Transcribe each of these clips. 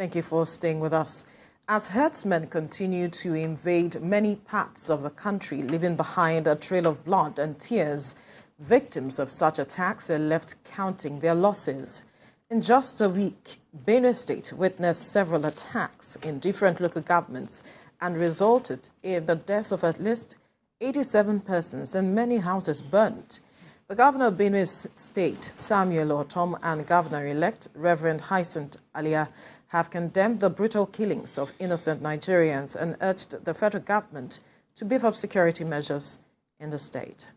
Thank you for staying with us. As herdsmen continue to invade many parts of the country, leaving behind a trail of blood and tears, victims of such attacks are left counting their losses. In just a week, Benue State witnessed several attacks in different local governments and resulted in the death of at least 87 persons and many houses burnt. The Governor of Benue State, Samuel Ortom, and Governor-elect, Reverend Hyacinth Alia, have condemned the brutal killings of innocent Nigerians and urged the federal government to beef up security measures in the state.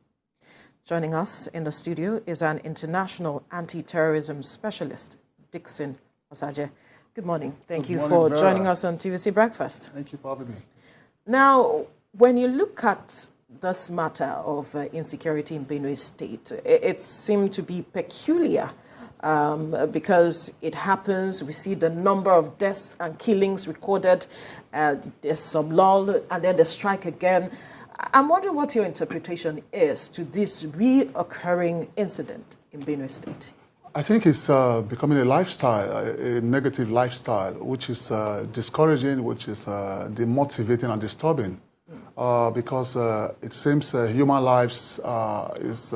Joining us in the studio is an international anti-terrorism specialist, Dixon Osaje. Good morning. Thank you for joining us on TVC Breakfast. Thank you for having me. Now, when you look at this matter of insecurity in Benue State, it seemed to be peculiar because it happens. We see the number of deaths and killings recorded. There's some lull, and then the strike again. I'm wondering what your interpretation is to this reoccurring incident in Benue State. I think it's becoming a lifestyle, a negative lifestyle, which is discouraging, which is demotivating and disturbing, because it seems human lives is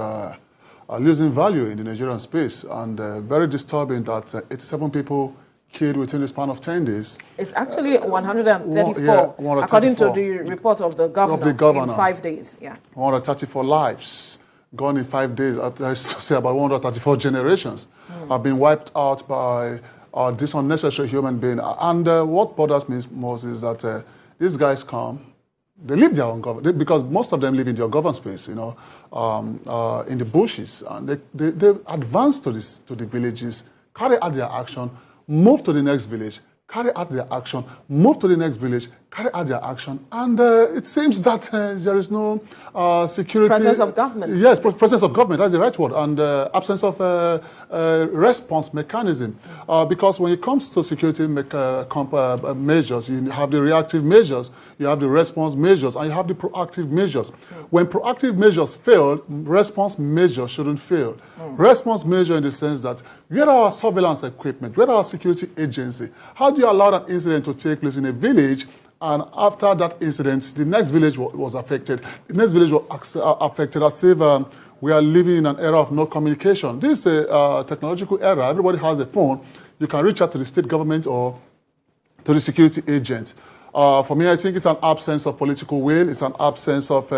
losing value in the Nigerian space, and very disturbing that 87 people killed within the span of 10 days. It's actually 134, according to the report of the governor, in 5 days. Yeah, 134 lives gone in 5 days. I say about 134 generations have been wiped out by this unnecessary human being. And what bothers me most is that these guys come, they live their own government, because most of them live in their government space, you know, in the bushes, and they advance to the villages, carry out their action, move to the next village, carry out their action, move to the next village, carry out their action, and it seems that there is no security. Presence of government. Yes, presence of government, that's the right word, and absence of response mechanism. Because when it comes to security measures, you have the reactive measures, you have the response measures, and you have the proactive measures. When proactive measures fail, response measures shouldn't fail. Response measure in the sense that where are our surveillance equipment, where are our security agency? How do you allow that incident to take place in a village, and after that incident, the next village was affected? The next village was affected as if we are living in an era of no communication. This is a technological era. Everybody has a phone. You can reach out to the state government or to the security agent. For me, I think it's an absence of political will. It's an absence of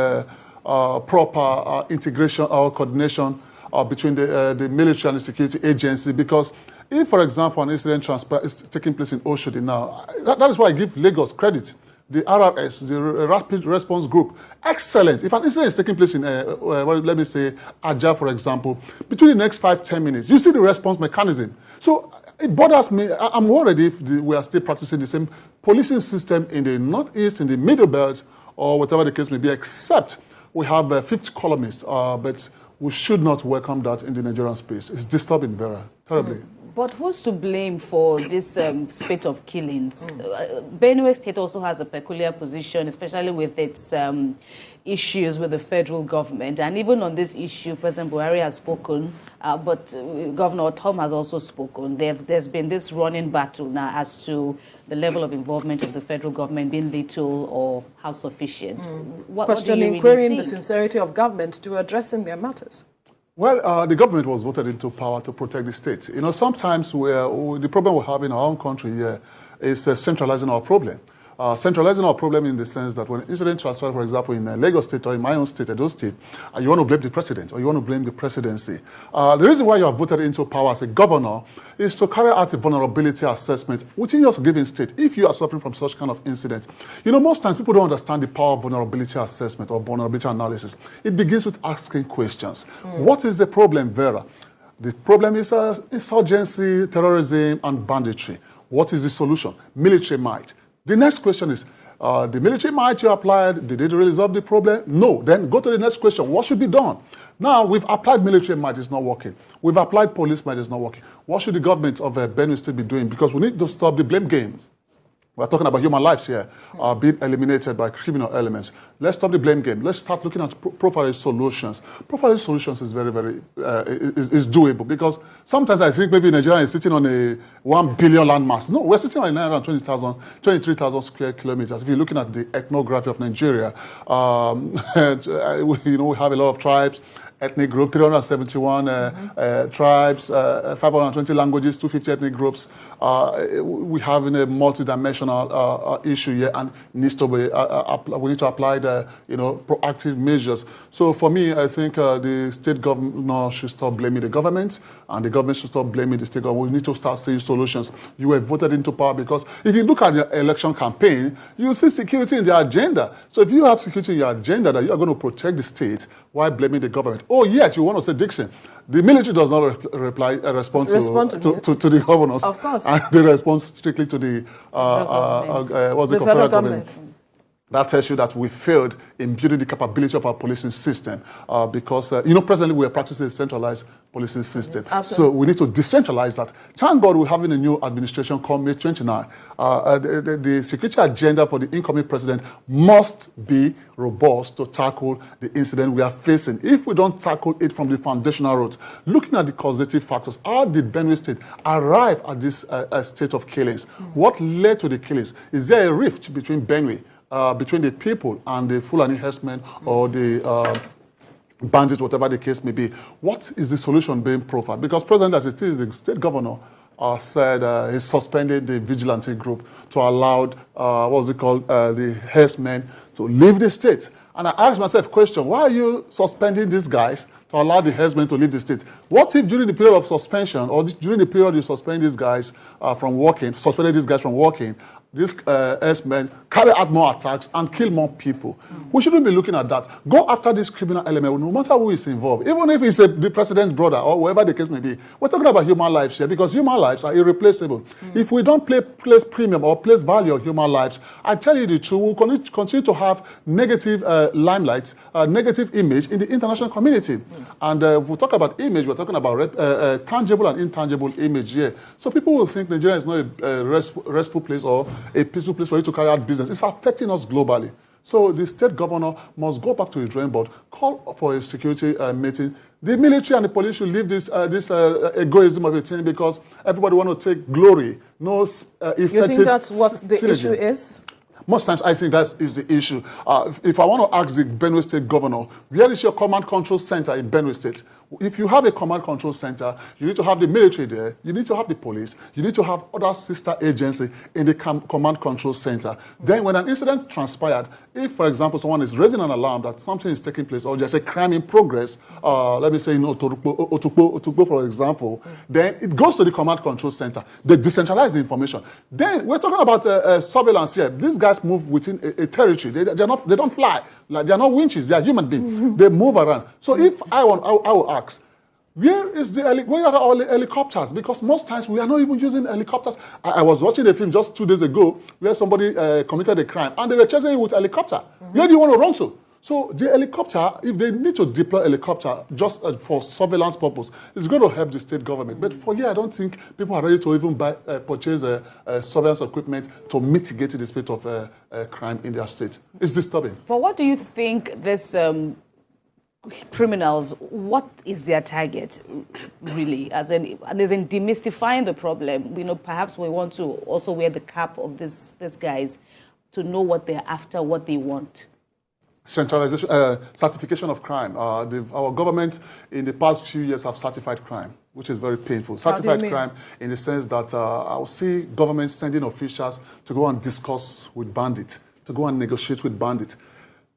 proper integration or coordination between the military and the security agency. Because if, for example, an incident is taking place in Oshodi now, that is why I give Lagos credit. The RRS, the Rapid Response Group, excellent. If an incident is taking place in, let me say, Ajah, for example, between the next 5-10 minutes, you see the response mechanism. So it bothers me. I'm worried if we are still practicing the same policing system in the Northeast, in the Middle Belt, or whatever the case may be, except we have fifth columnists, but we should not welcome that in the Nigerian space. It's disturbing, Vera, terribly. But who's to blame for this spate of killings? Benue State also has a peculiar position, especially with its issues with the federal government. And even on this issue, President Buhari has spoken, but Governor Ortom has also spoken. There's been this running battle now as to the level of involvement of the federal government being little or how sufficient. Questioning, querying the sincerity of government to addressing their matters. Well, the government was voted into power to protect the state. You know, sometimes the problem we have in our own country here is centralizing our problem. Centralizing our problem in the sense that when incident transfer, for example, in Lagos State or in my own state, Edo State, you want to blame the president or you want to blame the presidency. The reason why you are voted into power as a governor is to carry out a vulnerability assessment within your given state if you are suffering from such kind of incident. You know, most times people don't understand the power of vulnerability assessment or vulnerability analysis. It begins with asking questions. What is the problem, Vera? The problem is insurgency, terrorism, and banditry. What is the solution? Military might. The next question is, the military might you applied, did it resolve the problem? No. Then go to the next question. What should be done? Now, we've applied military might, it's not working. We've applied police might, it's not working. What should the government of Benue State be doing? Because we need to stop the blame game. We're talking about human lives here being eliminated by criminal elements. Let's stop the blame game. Let's start looking at profiling solutions. Profiling solutions is very, very is doable, because sometimes I think maybe Nigeria is sitting on a 1 billion landmass. No, we're sitting on 23,000 square kilometers. If you're looking at the ethnography of Nigeria, we have a lot of tribes, ethnic group, 371 tribes, 520 languages, 250 ethnic groups. We have a multidimensional issue here, and needs to be we need to apply the proactive measures. So for me, I think the state governor should stop blaming the government, and the government should stop blaming the state government. We need to start seeing solutions. You were voted into power because if you look at the election campaign, you see security in the agenda. So if you have security in your agenda that you are going to protect the state, why blaming the government? Oh yes, you want to say, Dixon, the military does not respond to the governors. Of course. And they respond strictly to the federal government. That tells you that we failed in building the capability of our policing system because, presently we are practicing a centralized policing system. Absolutely. So we need to decentralize that. Thank God we're having a new administration come May 29. The security agenda for the incoming president must be robust to tackle the incident we are facing. If we don't tackle it from the foundational roots, looking at the causative factors, how did Benue State arrive at this state of killings? What led to the killings? Is there a rift between Benue, between the people and the Fulani herdsmen or the bandits, whatever the case may be? What is the solution being profiled? Because President, as it is, the state governor said he suspended the vigilante group to allow, the herdsmen to leave the state. And I asked myself a question, why are you suspending these guys to allow the herdsmen to leave the state? What if during the period of suspension, or during the period you suspend these guys from working, these herdsmen carry out more attacks and kill more people? We shouldn't be looking at that. Go after this criminal element, no matter who is involved. Even if it's the president's brother or whoever the case may be. We're talking about human lives here, because human lives are irreplaceable. If we don't place premium or place value on human lives, I tell you the truth, we'll continue to have negative limelight, negative image in the international community. And if we talk about image, we're talking about tangible and intangible image here. So people will think Nigeria is not a restful place or a peaceful place for you to carry out business. It's affecting us globally. So the state governor must go back to the drawing board, call for a security meeting. The military and the police should leave this egoism of a thing, because everybody wants to take glory. No effective. You think that's what the issue is? Most times, I think that is the issue. If I want to ask the Benue State governor, where is your command control center in Benue State? If you have a command control center, you need to have the military there, you need to have the police, you need to have other sister agencies in the command control center. Then when an incident transpired, if, for example, someone is raising an alarm that something is taking place, or there's a crime in progress, let me say in Otukpo, for example, then it goes to the command control center. They decentralize the information. Then we're talking about surveillance here. These guys move within a territory. They don't fly. Like, they are not winches. They are human beings. They move around. So if I will ask, where are all the helicopters? Because most times we are not even using helicopters. I was watching a film just 2 days ago where somebody committed a crime and they were chasing him with a helicopter. Where do you want to run to? So the helicopter, if they need to deploy a helicopter just for surveillance purpose, it's going to help the state government. But for here, I don't think people are ready to even purchase surveillance equipment to mitigate the state of crime in their state. It's disturbing. But what do you think this criminals, what is their target really? As in demystifying the problem, perhaps we want to also wear the cap of these guys to know what they're after, what they want. Centralization, certification of crime. Our government in the past few years have certified crime, which is very painful. Certified crime in the sense that I'll see government sending officials to go and discuss with bandits, to go and negotiate with bandits.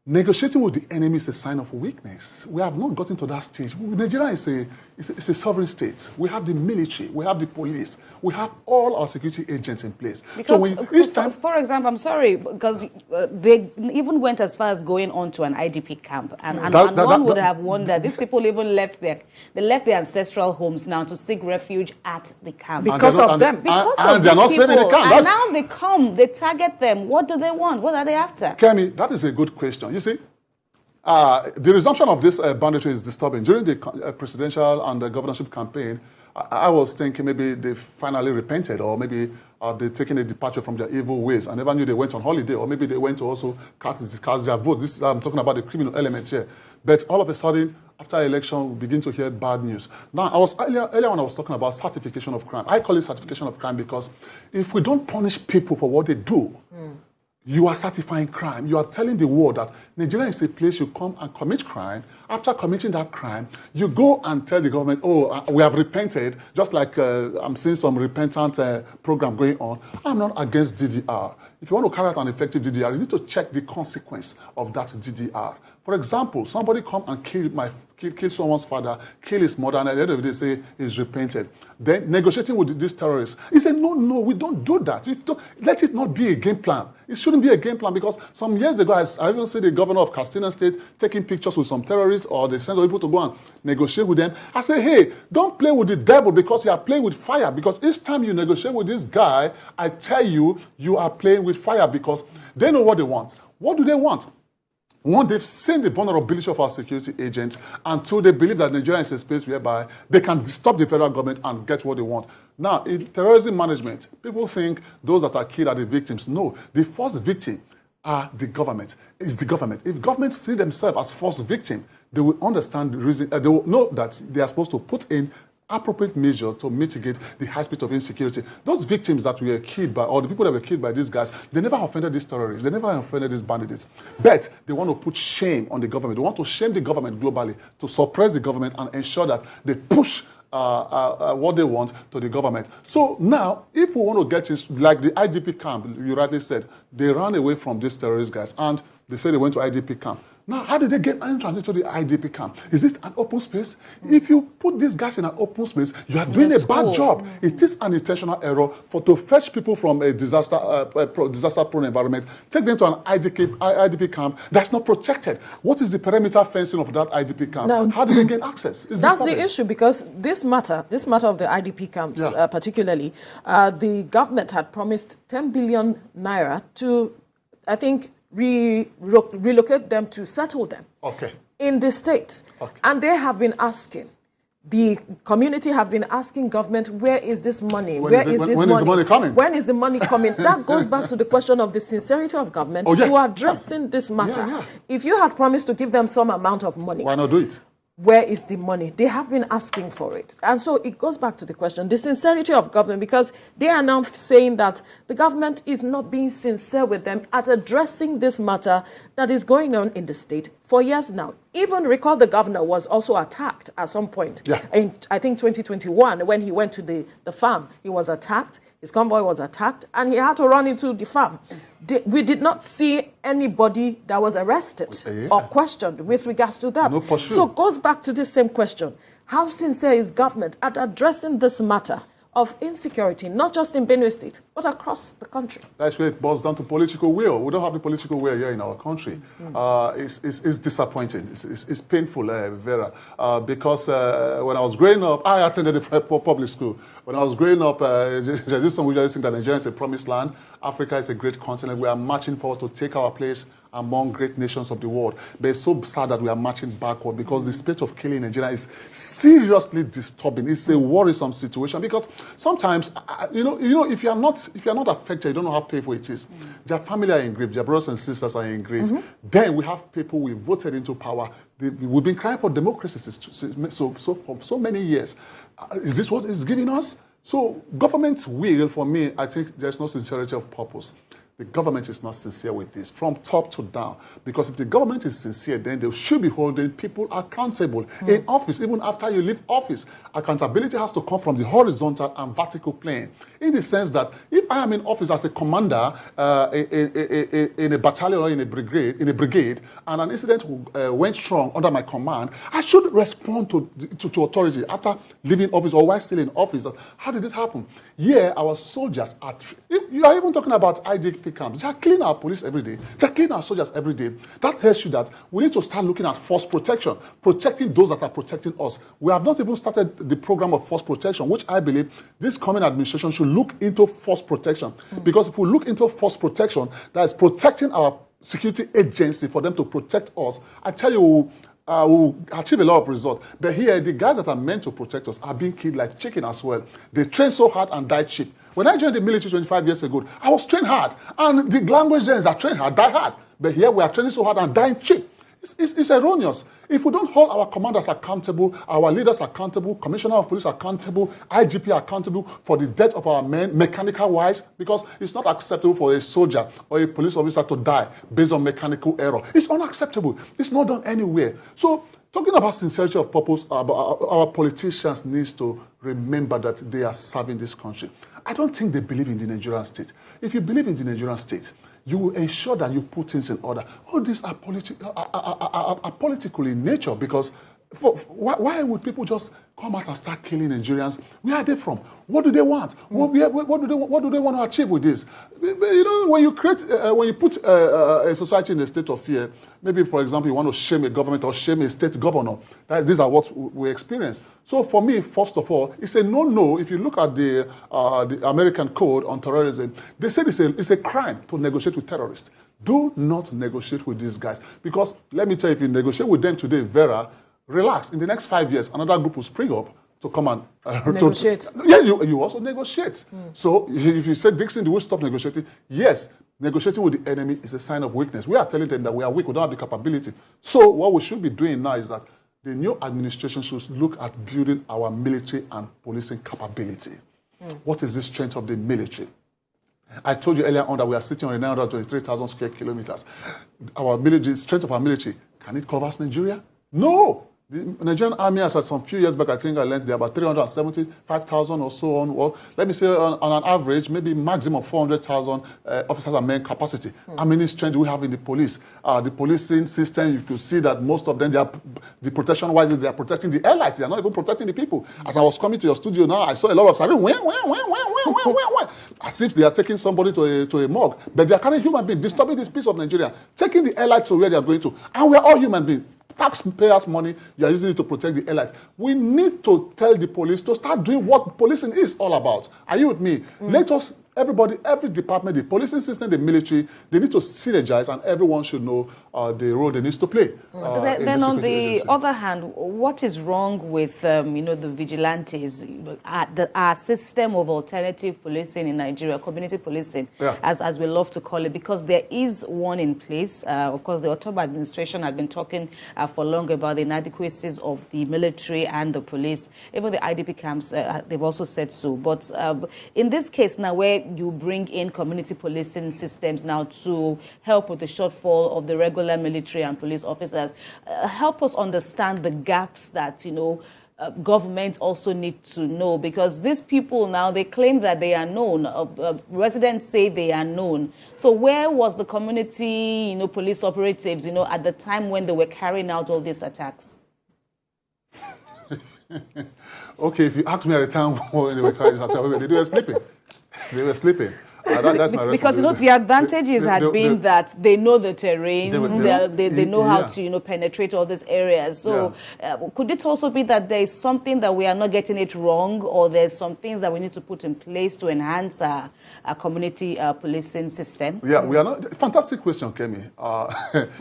Negotiating with the enemy is a sign of weakness. We have not gotten to that stage. Nigeria is a sovereign state. We have the military, we have the police, we have all our security agents in place. Because, for example, I'm sorry, because they even went as far as going on to an IDP camp, and one would have wondered, these people even left their ancestral homes now to seek refuge at the camp. Because of them. And they're not saving the camp. And now they come, they target them. What do they want? What are they after? Kemi, that is a good question. You see, the resumption of this banditry is disturbing. During the presidential and the governorship campaign, I was thinking maybe they finally repented, or maybe they've taken a departure from their evil ways. I never knew they went on holiday, or maybe they went to also cast their vote. I'm talking about the criminal elements here. But all of a sudden, after election, we begin to hear bad news. Now, earlier when I was talking about certification of crime, I call it certification of crime because if we don't punish people for what they do, you are certifying crime. You are telling the world that Nigeria is a place you come and commit crime. After committing that crime, you go and tell the government, oh, we have repented, just like I'm seeing some repentant program going on. I'm not against DDR. If you want to carry out an effective DDR, you need to check the consequence of that DDR. For example, somebody come and kill someone's father, kill his mother, and at the end of the day say he's repented. Then negotiating with these terrorists, he said, no, we don't do that. Let it not be a game plan. It shouldn't be a game plan, because some years ago, I even see the governor of Katsina State taking pictures with some terrorists, or they send people to go and negotiate with them. I say, hey, don't play with the devil because you are playing with fire, because each time you negotiate with this guy, I tell you, you are playing with fire, because they know what they want. What do they want? One, they've seen the vulnerability of our security agents, and two, they believe that Nigeria is a space whereby they can stop the federal government and get what they want. Now, in terrorism management, people think those that are killed are the victims. No, the first victim are the government. It's the government. If governments see themselves as first victim, they will understand the reason. They will know that they are supposed to put in appropriate measures to mitigate the high speed of insecurity. Those victims that were killed by, or the people that were killed by these guys, they never offended these terrorists. They never offended these bandits. But they want to put shame on the government. They want to shame the government globally, to suppress the government and ensure that they push what they want to the government. So now, if we want to get this, like the IDP camp, you rightly said, they ran away from these terrorist guys, and they said they went to IDP camp. Now, how did they get entrance into the IDP camp? Is it an open space? If you put these guys in an open space, you are doing a bad job. It is an intentional error to fetch people from a disaster-prone environment, take them to an IDP camp that's not protected. What is the perimeter fencing of that IDP camp? Now, how do they gain access? That's the issue, because this matter of the IDP camps particularly, the government had promised 10 billion naira to, I think, relocate them, to settle them in the state. And they have been asking, the community have been asking government, where is this money? When is the money coming? When is the money coming? That goes back to the question of the sincerity of government to addressing this matter. If you had promised to give them some amount of money, why not do it? Where is the money? They have been asking for it. And so it goes back to the question, the sincerity of government, because they are now saying that the government is not being sincere with them at addressing this matter that is going on in the state for years now. Even recall the governor was also attacked at some point. In, I think, 2021, when he went to the farm, he was attacked. His convoy was attacked, and he had to run into the farm. We did not see anybody that was arrested or questioned with regards to that. So it goes back to this same question. How sincere is government at addressing this matter of insecurity, not just in Benue State, but across the country? That's where it boils down to political will. We don't have the political will here in our country. It's disappointing. It's painful, Vera, because when I was growing up, I attended a public school. When I was growing up, there's this song we just think that Nigeria is a promised land. Africa is a great continent. We are marching forward to take our place among great nations of the world. But it's so sad that we are marching backward, because the spate of killing in Nigeria is seriously disturbing. It's a worrisome situation, because sometimes, if you are not affected, you don't know how painful it is. Their family are in grief, their brothers and sisters are in grief. Then we have people we voted into power. We've been crying for democracy for so many years. Is this what it's giving us? So government's will, for me, I think there's no sincerity of purpose. The government is not sincere with this, from top to down. Because if the government is sincere, then they should be holding people accountable in office, even after you leave office. Accountability has to come from the horizontal and vertical plane, in the sense that if I am in office as a commander in a battalion or in a brigade, and an incident went wrong under my command, I should respond to authority after leaving office or while still in office. How did it happen? Yeah, our soldiers are... You are even talking about IDP camps. They are cleaning our police every day. They are cleaning our soldiers every day. That tells you that we need to start looking at force protection, protecting those that are protecting us. We have not even started the program of force protection, which I believe this coming administration should look into force protection. Because if we look into force protection, that is protecting our security agency for them to protect us, I tell you, will achieve a lot of results. But here, the guys that are meant to protect us are being killed like chicken as well. They train so hard and die cheap. When I joined the military 25 years ago, I was trained hard. And the language there is I train hard, die hard. But here we are training so hard and dying cheap. It's erroneous. If we don't hold our commanders accountable, our leaders accountable, commissioner of police accountable, IGP accountable for the death of our men, mechanical wise, because it's not acceptable for a soldier or a police officer to die based on mechanical error. It's unacceptable. It's not done anywhere. So, talking about sincerity of purpose, our politicians need to remember that they are serving this country. I don't think they believe in the Nigerian state. If you believe in the Nigerian state, you will ensure that you put things in order. All these are political in nature, because why would people just come out and start killing Nigerians? Where are they from? What do they want? What do they want to achieve with this? You know, when you put a society in a state of fear, maybe, for example, you want to shame a government or shame a state governor. These are what we experience. So for me, first of all, it's a no-no. If you look at the American Code on Terrorism, they said it's a crime to negotiate with terrorists. Do not negotiate with these guys. Because let me tell you, if you negotiate with them today, Vera, relax. In the next 5 years, another group will spring up to come and negotiate. You also negotiate. So if you say, Dixon, do we stop negotiating? Yes. Negotiating with the enemy is a sign of weakness. We are telling them that we are weak, we don't have the capability. So what we should be doing now is that the new administration should look at building our military and policing capability. What is the strength of the military? I told you earlier on that we are sitting on 923,000 square kilometers. Our military, strength of our military, can it cover Nigeria? No. The Nigerian army, as some few years back, I think I learned there about 375,000 or so on. Well, let me say on an average, maybe maximum 400,000 officers and men capacity. How many strength do we have in the police? The policing system, you could see that most of them, the protection-wise, they are protecting the airlights. They are not even protecting the people. As I was coming to your studio now, I saw a lot of sirens, as if they are taking somebody to a morgue. But they are carrying human beings, disturbing this peace of Nigeria, taking the airlights to where they are going to. And we are all human beings. Taxpayers' money, you are using it to protect the airlight. We need to tell the police to start doing what policing is all about. Are you with me? Let us, everybody, every department, the policing system, the military, they need to synergize, and everyone should know the role they need to play. Then on the other hand, what is wrong with the vigilantes, our system of alternative policing in Nigeria, community policing, as we love to call it, because there is one in place. Of course, the Ortom administration had been talking for long about the inadequacies of the military and the police. Even the IDP camps, they've also said so. But in this case now, where you bring in community policing systems now to help with the shortfall of the regular military and police officers, help us understand the gaps that, government also need to know, because these people now, they claim that they are known. Residents say they are known. So where was the community, police operatives, at the time when they were carrying out all these attacks? Okay, if you ask me at the time when they were carrying these attacks, they were sleeping. They were sleeping. That's my because the advantages had been that they know the terrain, they know how to penetrate all these areas. So could it also be that there is something that we are not getting it wrong, or there's some things that we need to put in place to enhance our community policing system? Yeah, we are not. Fantastic question, Kemi.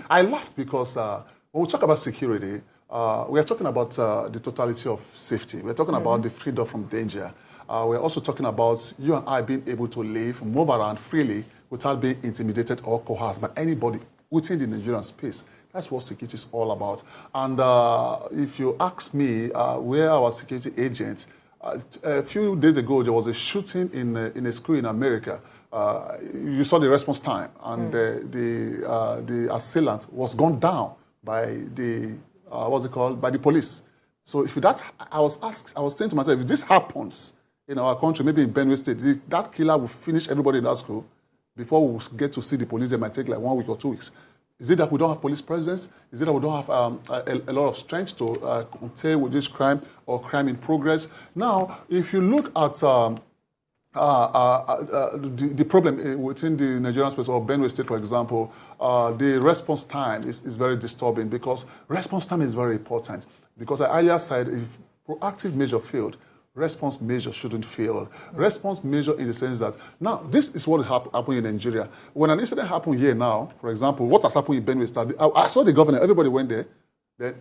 I laughed because when we talk about security, we are talking about the totality of safety. We're talking about the freedom from danger. We're also talking about you and I being able to live, move around freely without being intimidated or coerced by anybody within the Nigerian space. That's what security is all about. And if you ask me where our security agents, a few days ago there was a shooting in a school in America. You saw the response time, and the assailant was gunned down by the by the police. So if that, I was saying to myself, if this happens in our country, maybe in Benue State, that killer will finish everybody in that school before we get to see the police. It might take like 1 week or 2 weeks. Is it that we don't have police presence? Is it that we don't have a lot of strength to contain with this crime or crime in progress? Now, if you look at the problem within the Nigerian space, or Benue State, for example, the response time is very disturbing, because response time is very important. Because I earlier said, if proactive measure failed, response measure shouldn't fail. Response measure in the sense that, now, this is what happened in Nigeria. When an incident happened here now, for example, what has happened in Benue State, I saw the governor, everybody went there. Then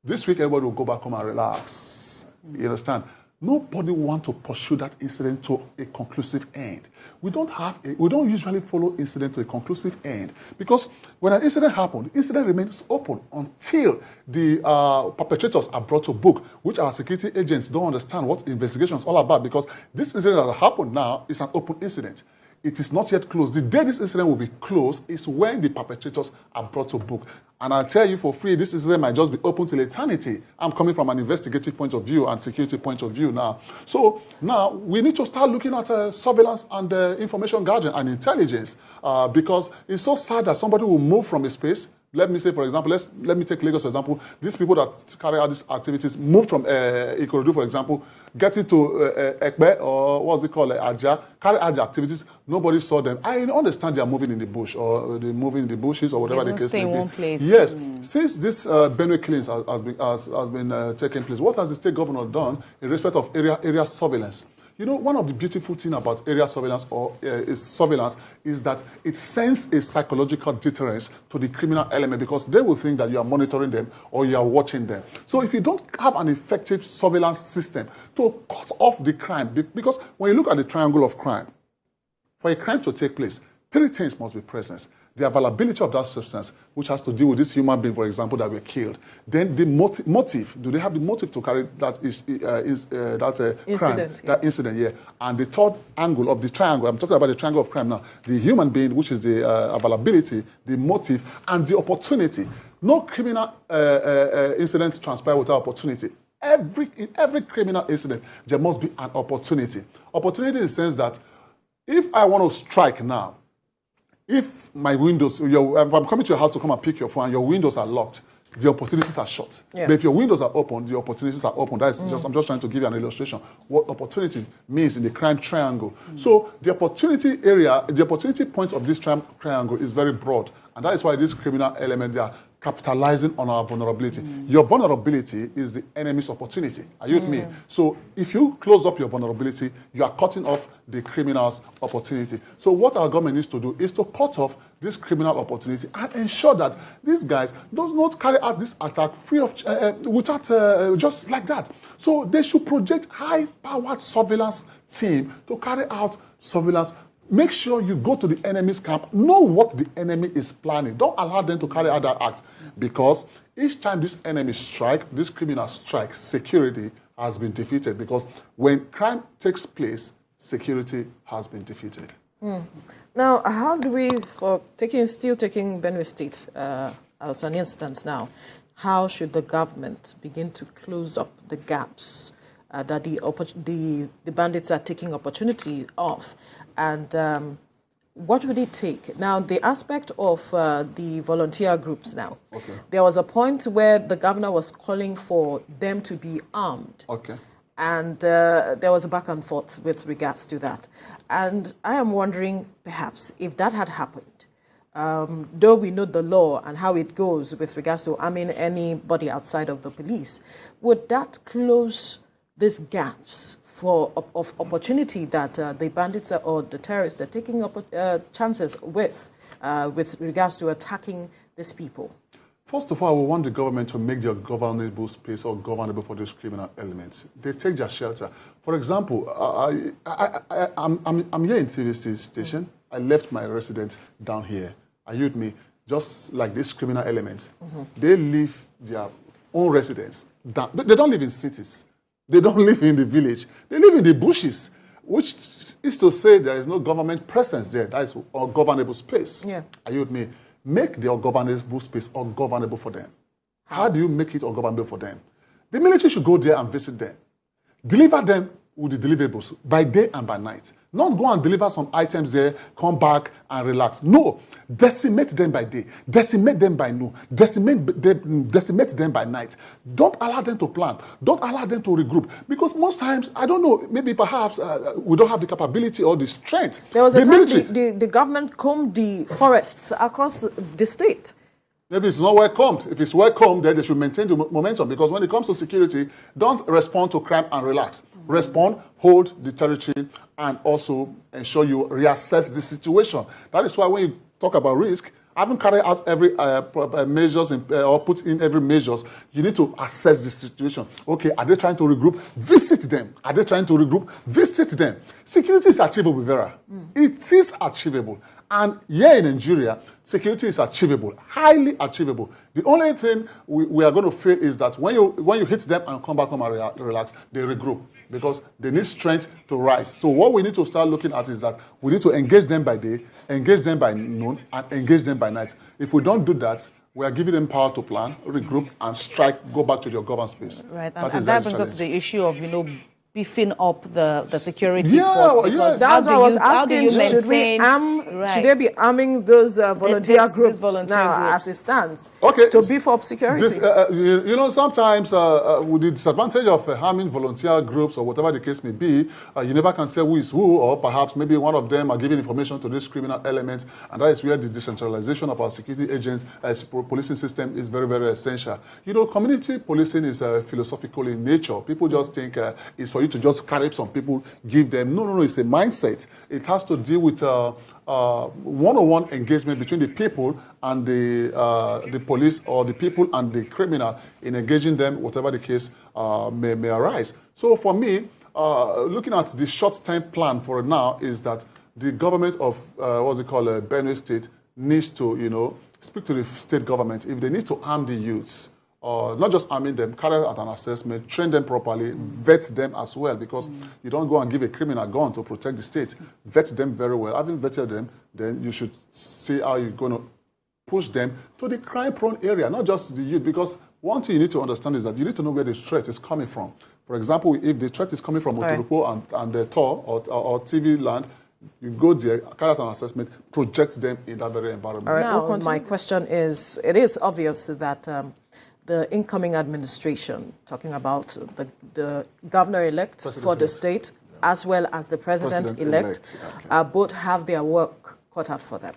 This week, everybody will go back home and relax. You understand? Nobody wants to pursue that incident to a conclusive end. We don't usually follow incident to a conclusive end because when an incident happens, the incident remains open until the perpetrators are brought to book, which our security agents don't understand what investigation is all about because this incident that happened now is an open incident. It is not yet closed. The day this incident will be closed is when the perpetrators are brought to book. And I'll tell you for free, this incident might just be open till eternity. I'm coming from an investigative point of view and security point of view now. So now we need to start looking at surveillance and information gathering and intelligence because it's so sad that somebody will move from a space. Let me say, for example, let me take Lagos, for example. These people that carry out these activities moved from Ikorodu, for example, getting to Ekpe, or what's it called, Aja, carry out the activities. Nobody saw them. I understand they are moving in the bush, or they're moving in the bushes, or whatever the case may be. Stay in one place. Yes. Since this Benue killings has been taking place, what has the state governor done in respect of area surveillance? You know, one of the beautiful things about area surveillance is that it sends a psychological deterrence to the criminal element because they will think that you are monitoring them or you are watching them. So if you don't have an effective surveillance system to cut off the crime, because when you look at the triangle of crime, for a crime to take place, 3 things must be present. The availability of that substance, which has to do with this human being, for example, that were killed. Then the motive. Do they have the motive to carry that crime, that incident? Yeah. And the third angle of the triangle, I'm talking about the triangle of crime now, the human being, which is the availability, the motive, and the opportunity. No criminal incident transpires without opportunity. In every criminal incident, there must be an opportunity. Opportunity in the sense that if I want to strike now, if my windows, if I'm coming to your house to come and pick your phone and your windows are locked, the opportunities are shut. Yeah. But if your windows are open, the opportunities are open. That's I'm just trying to give you an illustration. What opportunity means in the crime triangle. So the opportunity area, the opportunity point of this triangle is very broad. And that is why this criminal element, they are capitalizing on our vulnerability. Your vulnerability is the enemy's opportunity. Are you with me? So if you close up your vulnerability, you are cutting off the criminal's opportunity. So what our government needs to do is to cut off this criminal opportunity and ensure that these guys does not carry out this attack free of without just like that. So they should project high-powered surveillance team to carry out surveillance. Make sure you go to the enemy's camp, know what the enemy is planning. Don't allow them to carry out that act because each time this enemy strike, this criminal strike, security has been defeated because when crime takes place, security has been defeated. Now, how do we, still taking Benue State as an instance now, how should the government begin to close up the gaps that the bandits are taking opportunity of? And what would it take? Now, the aspect of the volunteer groups now, there was a point where the governor was calling for them to be armed. And there was a back and forth with regards to that. And I am wondering, perhaps, if that had happened, though we know the law and how it goes with regards to arming anybody outside of the police, would that close these gaps of opportunity that the bandits or the terrorists are taking chances with regards to attacking these people? First of all, we want the government to make their governable space or governable for these criminal elements. They take their shelter. For example, I'm here in TVC station. I left my residence down here. Are you with me? Just like this criminal element. They leave their own residence. They don't live in cities. They don't live in the village. They live in the bushes, which is to say there is no government presence there. That is ungovernable space. Yeah. Are you with me? Make the ungovernable space ungovernable for them. How do you make it ungovernable for them? The military should go there and visit them. Deliver them with the deliverables by day and by night. Not go and deliver some items there, come back and relax. No, decimate them by day, decimate them by noon, decimate them by night. Don't allow them to plan. Don't allow them to regroup. Because most times, I don't know, maybe perhaps we don't have the capability or the strength. There was a time the government combed the forests across the state. Maybe it's not welcomed. If it's welcomed, then they should maintain the momentum. Because when it comes to security, don't respond to crime and relax. Respond, hold the territory, and also ensure you reassess the situation. That is why when you talk about risk, Having carried out every measures or put in every measures, you need to assess the situation. Okay, are they trying to regroup? Visit them. Are they trying to regroup? Visit them. Security is achievable, Vera. It is achievable. And here in Nigeria, security is achievable, highly achievable. The only thing we are going to feel is that when you hit them and come back home and relax, they regroup because they need strength to rise. So what we need to start looking at is that we need to engage them by day, engage them by noon, and engage them by night. If we don't do that, we are giving them power to plan, regroup, and strike, go back to your government space. Right, and that brings us to the issue of, beefing up the security Yeah, force. Because that's what I was asking. should Should they be arming those volunteer groups now as it stands to beef up security? Sometimes with the disadvantage of harming volunteer groups or whatever the case may be, you never can tell who is who, or perhaps maybe one of them are giving information to this criminal element, and that is where the decentralization of our security agents policing system is very, very essential. Community policing is philosophical in nature. People just think it's for you to just carry some people, give them. No, it's a mindset. It has to deal with one-on-one engagement between the people and the police, or the people and the criminal, in engaging them, whatever the case may arise. So for me, looking at the short-term plan for now is that the government of, Benue State needs to, speak to the state government. If they need to arm the youths, not just arming them, carry out an assessment, train them properly, vet them as well, because you don't go and give a criminal a gun to protect the state. Vet them very well. Having vetted them, then you should see how you're going to push them to the crime-prone area, not just the youth, because one thing you need to understand is that you need to know where the threat is coming from. For example, if the threat is coming from Otorupo and the Tor or TV land, you go there, carry out an assessment, project them in that very environment. All right, now, my question is, it is obvious that the incoming administration, talking about the governor-elect for the state, as well as the president-elect, both have their work cut out for them.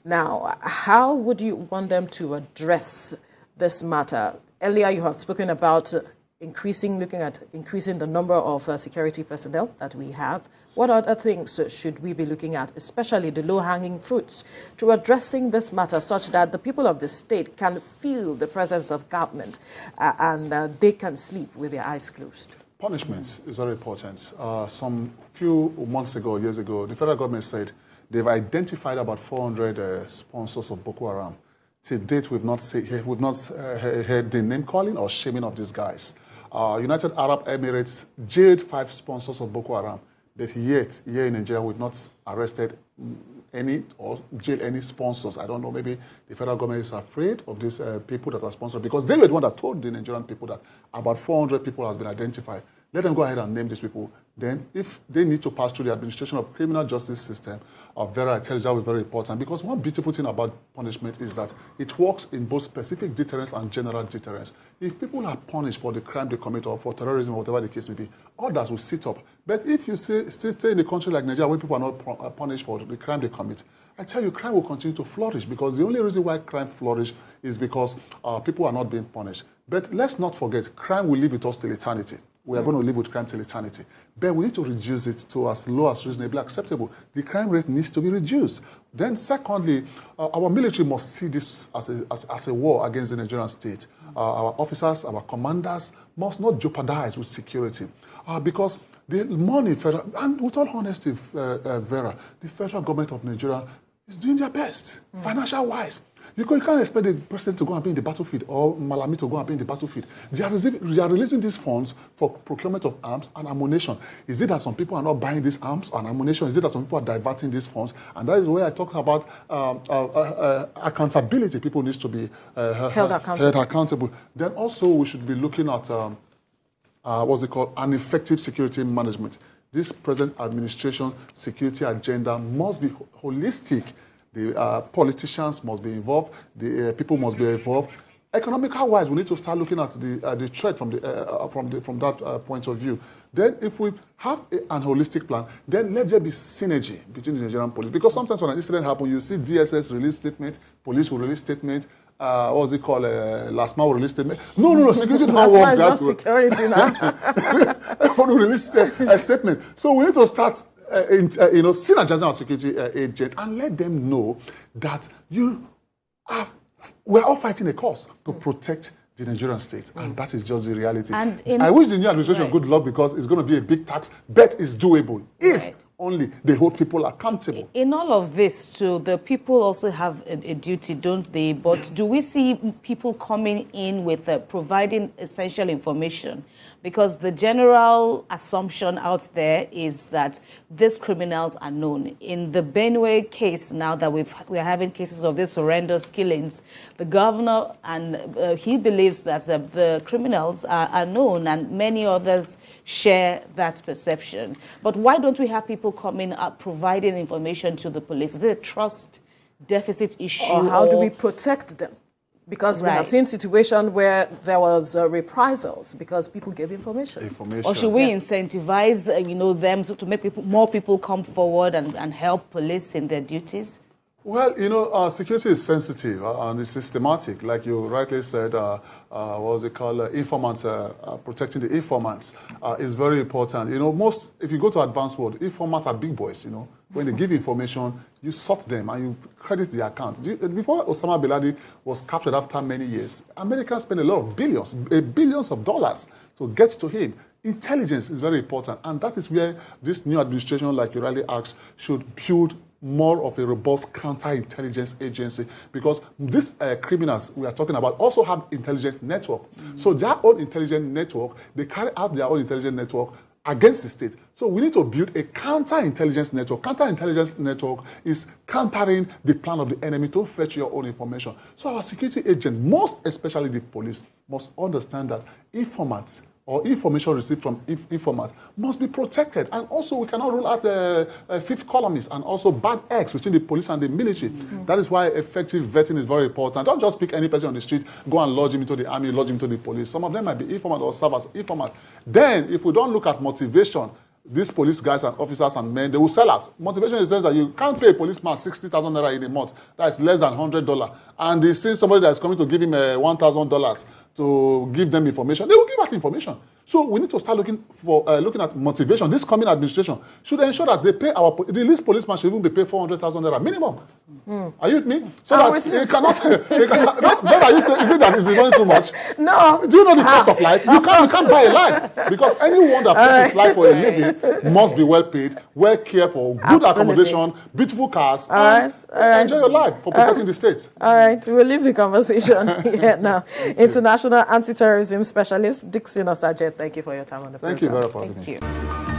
Now, how would you want them to address this matter? Earlier, you have spoken about looking at increasing the number of security personnel that we have. What other things should we be looking at, especially the low-hanging fruits, to addressing this matter such that the people of the state can feel the presence of government and they can sleep with their eyes closed? Punishment is very important. Some few months ago, years ago, the federal government said they've identified about 400 sponsors of Boko Haram. To date, we've not heard the name calling or shaming of these guys. United Arab Emirates jailed 5 sponsors of Boko Haram, but yet here in Nigeria we've not arrested any or jailed any sponsors. I don't know, maybe the federal government is afraid of these people that are sponsored, because they were the one that told the Nigerian people that about 400 people has been identified. Let them go ahead and name these people. Then, if they need to pass through the administration of criminal justice system, Vera, I tell you that was very important, because one beautiful thing about punishment is that it works in both specific deterrence and general deterrence. If people are punished for the crime they commit or for terrorism or whatever the case may be, others will sit up. But if you still stay in a country like Nigeria where people are not punished for the crime they commit, I tell you, crime will continue to flourish, because the only reason why crime flourishes is because people are not being punished. But let's not forget, crime will live with us till eternity. We are going to live with crime till eternity. But we need to reduce it to as low as reasonably acceptable. The crime rate needs to be reduced. Then secondly, our military must see this as a war against the Nigerian state. Our officers, our commanders must not jeopardize with security. Because the money, and with all honesty, Vera, the federal government of Nigeria is doing their best, financial-wise. You can't expect the president to go and be in the battlefield or Malami to go and be in the battlefield. They are releasing these funds for procurement of arms and ammunition. Is it that some people are not buying these arms and ammunition? Is it that some people are diverting these funds? And that is where I talk about accountability. People need to be held accountable. Then also we should be looking at an effective security management. This present administration security agenda must be holistic. The politicians must be involved. The people must be involved. Economical-wise, we need to start looking at the threat from that point of view. Then, if we have an holistic plan, then let there be synergy between the Nigerian police. Because sometimes when an incident happens, you see DSS release statement, police will release statement. Last man will release statement. No, security don't work that way. Last man is not security now. Will release a statement. So we need to start synergizing our security agent and let them know that you we're all fighting a cause to protect the Nigerian state, and that is just the reality. And I wish the new administration good luck, because it's going to be a big tax, but it's doable if only they hold people accountable. In all of this, too, the people also have a duty, don't they? But do we see people coming in with providing essential information? Because the general assumption out there is that these criminals are known. In the Benue case now that we're having cases of these horrendous killings, the governor, and he believes that the criminals are known, and many others share that perception. But why don't we have people coming up providing information to the police? Is it a trust deficit issue? Or how do we protect them? Because we have seen situations where there was reprisals because people gave information. Or should we incentivize, them to make more people come forward and help police in their duties? Well, security is sensitive and it's systematic. Like you rightly said, what was it called? Informants, protecting the informants is very important. If you go to advanced world, informants are big boys, When they give information, you sort them and you credit the account. Before Osama bin Laden was captured after many years, Americans spent a lot of billions of dollars to get to him. Intelligence is very important, and that is where this new administration, like you rightly asked, should build more of a robust counterintelligence agency, because these criminals we are talking about also have intelligence network. So their own intelligence network, they carry out their own intelligence network against the state. So we need to build a counterintelligence network. Counterintelligence network is countering the plan of the enemy to fetch your own information. So our security agent, most especially the police, must understand that informants or information received from informants must be protected. And also we cannot rule out fifth columnists and also bad eggs between the police and the military. That is why effective vetting is very important. Don't just pick any person on the street, go and lodge him into the army, lodge him into the police. Some of them might be informant or serve as informant. Then, if we don't look at motivation, these police guys and officers and men, they will sell out. Motivation in the sense that you can't pay a policeman 60,000 naira in a month. That is less than $100. And they see somebody that is coming to give him $1,000 to give them information. They will give out information. So we need to start looking at motivation. This coming administration should ensure that they pay the least policeman should even be paid 400,000 naira minimum. Are you with me? So that he cannot. Is it that is going too much? No. Do you know the cost of life? You can't buy a life, because anyone that puts his life for a living must be well paid, well cared for, good accommodation, beautiful cars. All right. Enjoy your life for protecting the state. All right, we'll leave the conversation here now. International anti-terrorism specialist Dixon Osaje, thank you for your time on the program. Thank you very much. Thank you.